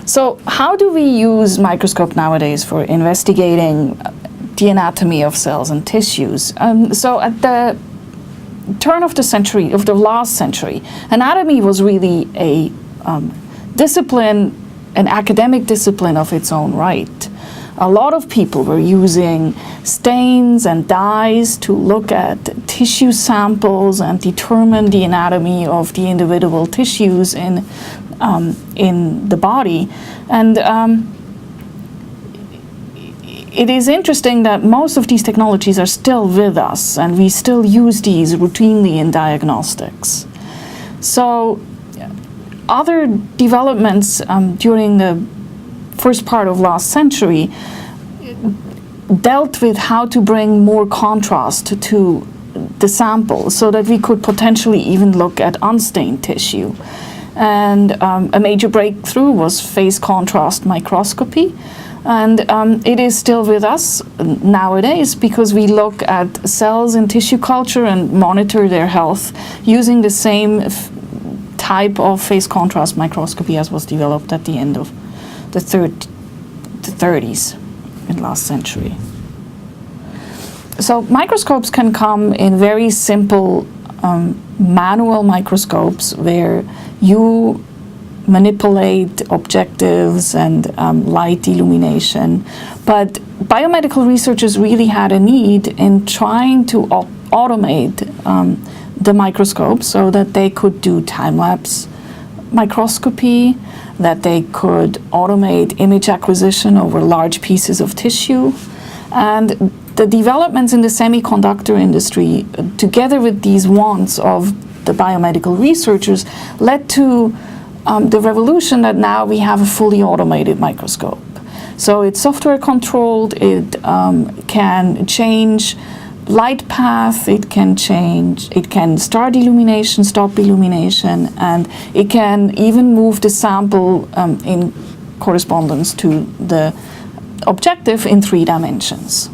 So how do we use microscope nowadays for investigating the anatomy of cells and tissues? So at the turn of the century, of the last century, anatomy was really a discipline, an academic discipline of its own right. A lot of people were using stains and dyes to look at tissue samples and determine the anatomy of the individual tissues in the body. And it is interesting that most of these technologies are still with us, and we still use these routinely in diagnostics. So other developments during the first part of last century dealt with how to bring more contrast to the sample so that we could potentially even look at unstained tissue. And a major breakthrough was phase contrast microscopy. And it is still with us nowadays because we look at cells in tissue culture and monitor their health using the same type of phase contrast microscopy as was developed at the end of the 30s in last century. So microscopes can come in very simple manual microscopes where you manipulate objectives and light illumination. But biomedical researchers really had a need in trying to automate the microscope so that they could do time-lapse microscopy, that they could automate image acquisition over large pieces of tissue. And the developments in the semiconductor industry, together with these wants of the biomedical researchers, led to the revolution that now we have a fully automated microscope. So it's software controlled, it can change light path, it can start illumination, stop illumination, and it can even move the sample in correspondence to the objective in 3 dimensions.